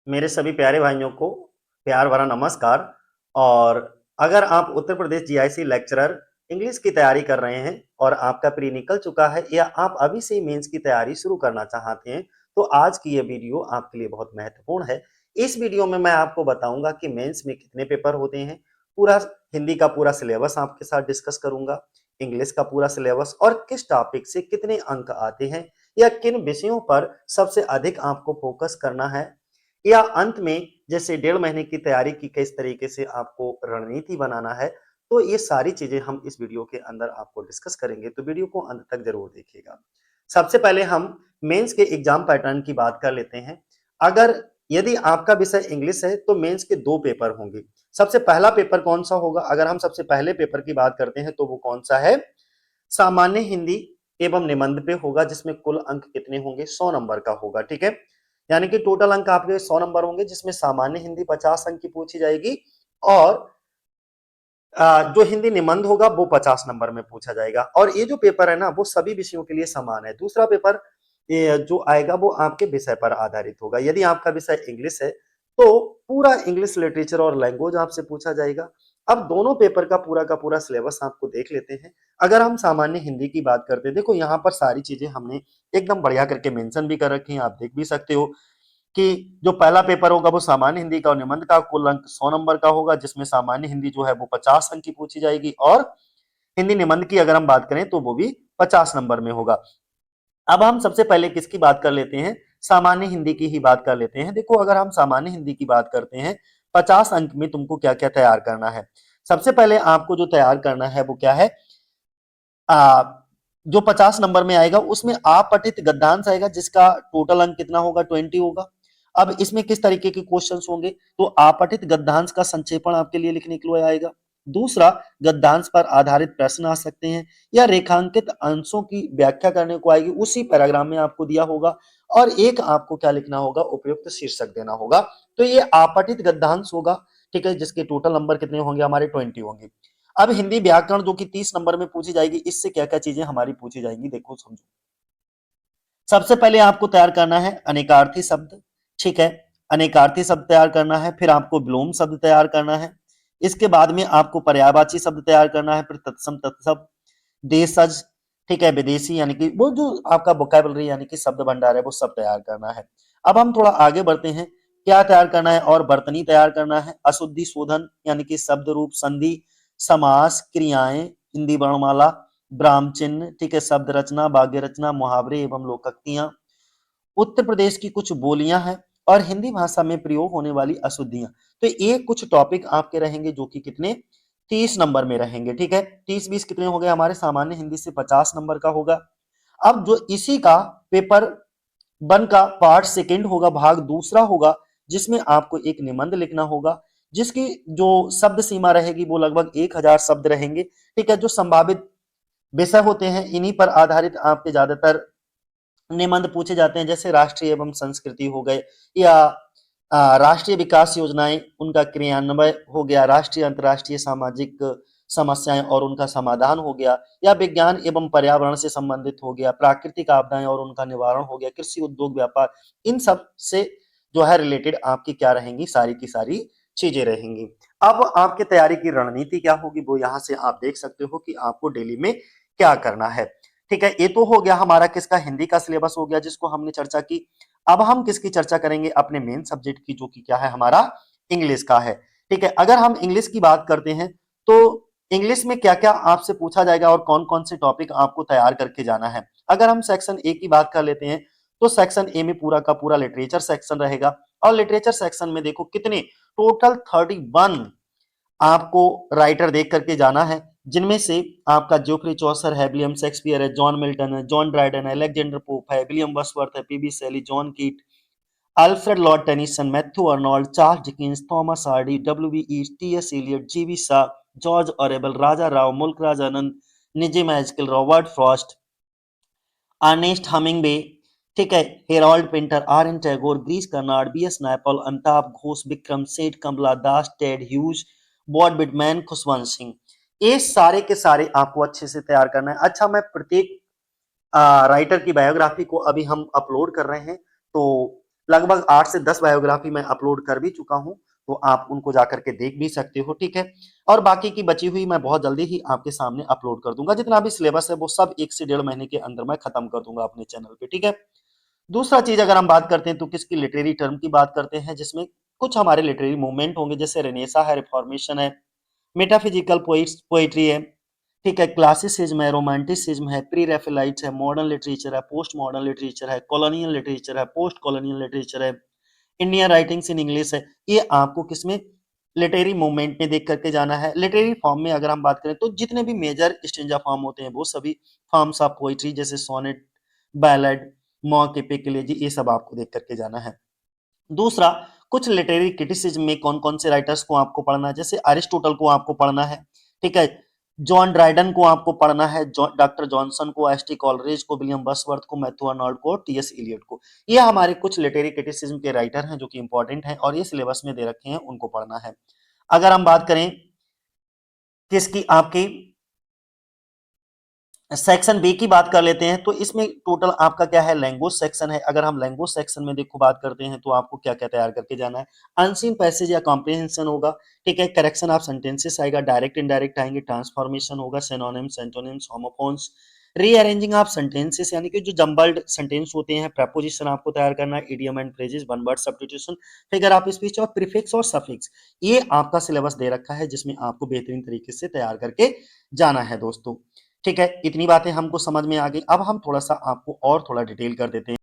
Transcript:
मेरे सभी प्यारे भाइयों को प्यार भरा नमस्कार। और अगर आप Uttar Pradesh GIC lecturer English की तैयारी कर रहे हैं और आपका प्री निकल चुका है या आप अभी से ही मेंस की तैयारी शुरू करना चाहते हैं, तो आज की ये वीडियो आपके लिए बहुत महत्वपूर्ण है। इस वीडियो में मैं आपको बताऊंगा कि मेंस में कितने पेपर होते हैं, पूरा हिंदी का पूरा सिलेबस आपके साथ डिस्कस करूंगा, इंग्लिश का पूरा सिलेबस और किस टॉपिक से कितने अंक आते हैं या किन विषयों पर सबसे अधिक आपको फोकस करना है, या अंत में जैसे 1.5 महीने की तैयारी की किस तरीके से आपको रणनीति बनाना है। तो ये सारी चीजें हम इस वीडियो के अंदर आपको डिस्कस करेंगे, तो वीडियो को अंत तक जरूर देखिएगा। सबसे पहले हम मेंस के एग्जाम पैटर्न की बात कर लेते हैं। अगर यदि आपका विषय इंग्लिश है तो मेंस के 2 पेपर होंगे। सबसे पहला पेपर कौन सा होगा? अगर हम सबसे पहले पेपर की बात करते हैं तो वो कौन सा है? सामान्य हिंदी एवं निबंध पे होगा, जिसमें कुल अंक कितने होंगे? 100 नंबर का होगा। ठीक है, यानी कि टोटल अंक आपके 100 नंबर होंगे, जिसमें सामान्य हिंदी 50 अंक की पूछी जाएगी और जो हिंदी निबंध होगा वो 50 नंबर में पूछा जाएगा। और ये जो पेपर है ना, वो सभी विषयों के लिए समान है। दूसरा पेपर जो आएगा वो आपके विषय पर आधारित होगा। यदि आपका विषय इंग्लिश है तो पूरा इंग्लिश लिटरेचर और लैंग्वेज आपसे पूछा जाएगा। अब दोनों पेपर का पूरा सिलेबस आपको देख लेते हैं। अगर हम सामान्य हिंदी की बात करते हैं, देखो यहाँ पर सारी चीजें हमने एकदम बढ़िया करके मेंशन भी कर रखी हैं, आप देख भी सकते हो कि जो पहला पेपर होगा वो सामान्य हिंदी का और निबंध का कुल अंक 100 नंबर का होगा, जिसमें सामान्य हिंदी जो है वो 50 अंक की पूछी जाएगी और हिंदी निबंध की अगर हम बात करें तो वो भी 50 नंबर में होगा। अब हम सबसे पहले किसकी बात कर लेते हैं? सामान्य हिंदी की ही बात कर लेते हैं। देखो, अगर हम सामान्य हिंदी की बात करते हैं, 50 अंक में तुमको क्या क्या तैयार करना है? सबसे पहले आपको जो तैयार करना है वो क्या है? आ, जो 50 नंबर में आएगा उसमें आपठित गद्यांश आएगा, जिसका टोटल अंक कितना होगा? 20 होगा। अब इसमें किस तरीके के क्वेश्चंस होंगे? तो आपठित गद्यांश का संक्षेपण आपके लिए लिखने के लिए आएगा। दूसरा, गद्यांश पर आधारित प्रश्न आ सकते हैं या रेखांकित अंशों की व्याख्या करने को आएगी, उसी पैराग्राफ में आपको दिया होगा। और एक आपको क्या लिखना होगा? उपयुक्त शीर्षक देना होगा। तो ये आपठित गद्यांश होगा। ठीक है, जिसके टोटल नंबर कितने होंगे? हमारे 20 होंगे। अब हिंदी व्याकरण जो कि 30 नंबर में पूछी जाएगी, इससे क्या क्या चीजें हमारी पूछी जाएंगी, देखो समझो। सबसे पहले आपको तैयार करना है अनेकार्थी शब्द। ठीक है, अनेकार्थी शब्द तैयार करना है। फिर आपको विलोम शब्द तैयार करना है। इसके बाद में आपको पर्यायवाची शब्द तैयार करना है। फिर तत्सम तत्सम, देशज, ठीक है, विदेशी, यानी कि वो जो आपका वोकैबुलरी यानी कि शब्द भंडार है वो सब तैयार करना है। अब हम थोड़ा आगे बढ़ते हैं। क्या तैयार करना है? और वर्तनी तैयार करना है, अशुद्धि शोधन यानी कि शब्द रूप, संधि, समास, क्रियाएं, हिंदी वर्णमाला, ब्राह्म चिन्ह, ठीक है, शब्द रचना, वाक्य रचना, मुहावरे एवं लोकोक्तियां, उत्तर प्रदेश की कुछ बोलियां हैं और हिंदी भाषा में प्रयोग होने वाली अशुद्धियां। तो ये कुछ टॉपिक आपके रहेंगे जो कि कितने? 30 नंबर में रहेंगे। ठीक है, 30 20 कितने हो गए हमारे? सामान्य हिंदी से 50 नंबर का होगा। अब जो इसी का पेपर 1 का पार्ट सेकंड होगा, भाग दूसरा होगा, जिसमें आपको एक निबंध लिखना होगा, जिसकी जो शब्द सीमा रहेगी वो लगभग 1000 शब्द रहेंगे। ठीक है, जो संभावित विषय होते हैं इन्हीं पर आधारित आपके ज्यादातर निबंध पूछे जाते हैं, जैसे राष्ट्रीय एवं संस्कृति हो गए, या राष्ट्रीय विकास योजनाएं उनका क्रियान्वयन हो गया, राष्ट्रीय अंतर्राष्ट्रीय सामाजिक समस्याएं और उनका समाधान हो गया, या विज्ञान एवं पर्यावरण से संबंधित हो गया, प्राकृतिक आपदाएं और उनका निवारण हो गया, कृषि उद्योग व्यापार, इन सब से जो है रिलेटेड आपकी क्या रहेंगी? सारी की सारी चीजें रहेंगी। अब आपकी तैयारी की रणनीति क्या होगी वो यहाँ से आप देख सकते हो कि आपको डेली में क्या करना है। ठीक है, ये तो हो गया हमारा किसका? हिंदी का सिलेबस हो गया, जिसको हमने चर्चा की। अब हम किसकी चर्चा करेंगे? अपने मेन सब्जेक्ट की, जो कि क्या है हमारा? इंग्लिश का है। ठीक है, अगर हम इंग्लिश की बात करते हैं तो इंग्लिश में क्या क्या आपसे पूछा जाएगा और कौन कौन से टॉपिक आपको तैयार करके जाना है। अगर हम सेक्शन ए की बात कर लेते हैं तो सेक्शन ए में पूरा का पूरा लिटरेचर सेक्शन रहेगा। और लिटरेचर सेक्शन में देखो कितने, टोटल 31 आपको राइटर देख करके जाना है, जिनमें से आपका जोफ्री चौसर है, विलियम शेक्सपियर है, जॉन मिल्टन है, जॉन ड्राइडन है, अलेक्जेंडर पोप है, विलियम वर्ड्सवर्थ है, PB Shelley, John Keats, Alfred Lord Tennyson, Matthew Arnold, Charles Dickens, Thomas Hardy, W B T S Eliot, G B Shaw, George ऑरेबल, राजा राव, मुल्कराज आनंद, निजी मैजिकल, Robert Frost, Ernest Hemingway, ठीक है, Harold Pinter, R N Tagore, Girish Karnad, V S Naipaul, Amitav Ghosh, Vikram Seth, Kamala दास, Ted Hughes, बॉड बिटमैन, खुशवंत सिंह, ये सारे के सारे आपको अच्छे से तैयार करना है। अच्छा, मैं प्रत्येक राइटर की बायोग्राफी को अभी हम अपलोड कर रहे हैं, तो लगभग 8 से 10 बायोग्राफी मैं अपलोड कर भी चुका हूं, तो आप उनको जाकर के देख भी सकते हो, ठीक है। और बाकी की बची हुई मैं बहुत जल्दी ही आपके सामने अपलोड कर दूंगा। जितना भी सिलेबस है वो सब 1 से 1.5 महीने के अंदर मैं खत्म कर दूंगा अपने चैनल पे, ठीक है। दूसरा चीज अगर हम बात करते हैं तो किसकी लिटरेरी टर्म की बात करते हैं, जिसमें कुछ हमारे लिटरेरी मूवमेंट होंगे, जैसे रेनेसा है, रिफॉर्मेशन है, मेटाफिजिकल पोइट्री है, ठीक है, क्लासिसिज्म है, रोमांटिसिज्म है, प्री रैफेलाइट है, मॉडर्न लिटरेचर है, पोस्ट मॉडर्न लिटरेचर है, कॉलोनियल लिटरेचर है, पोस्ट कॉलोनियल लिटरेचर है, इंडियन राइटिंग्स इन इंग्लिश है। ये आपको किसमें लिटरेरी मूवमेंट में देख करके जाना है। लिटरेरी फॉर्म में अगर हम बात करें तो जितने भी मेजर स्टेंजा फॉर्म होते हैं वो सभी फॉर्म्स ऑफ पोइट्री, जैसे sonnet, ballad, mock epic, elegy, ये सब आपको देख करके जाना है। दूसरा, कुछ लिटरेरी क्रिटिसिज्म में कौन कौन से राइटर्स को आपको पढ़ना है, जैसे अरिस्टोटल को आपको पढ़ना है, ठीक है, जॉन ड्राइडन को आपको पढ़ना है, डॉक्टर जॉनसन को, एस टी कॉलरेज को, विलियम बर्ड्सवर्थ को, मैथ्यू आर्नोल्ड को, टी एस इलियट को। ये हमारे कुछ लिटरेरी क्रिटिसिज्म के राइटर हैं जो कि इंपॉर्टेंट हैं और ये सिलेबस में दे रखे हैं, उनको पढ़ना है। अगर हम बात करें किसकी, आपकी सेक्शन बी की बात कर लेते हैं, तो इसमें टोटल आपका क्या है, लैंग्वेज सेक्शन है। अगर हम लैंग्वेज सेक्शन में देखो बात करते हैं तो आपको क्या क्या तैयार करके जाना है। अनसीन पैसेज या कॉम्प्रिहेंशन होगा, ठीक है, करेक्शन ऑफ सेंटेंसेस आएगा, डायरेक्ट इनडायरेक्ट आएंगे, ट्रांसफॉर्मेशन होगा, synonyms, antonyms, homophones, rearranging of sentences यानी कि जो जंबल्ड सेंटेंस होते हैं, प्रेपोजिशन आपको तैयार करना है, idiom and phrases, one word substitution, figure of speech और प्रीफिक्स और सफिक्स। ये आपका सिलेबस दे रखा है जिसमें आपको बेहतरीन तरीके से तैयार करके जाना है दोस्तों, ठीक है। इतनी बातें हमको समझ में आ गई। अब हम थोड़ा सा आपको और थोड़ा डिटेल कर देते हैं।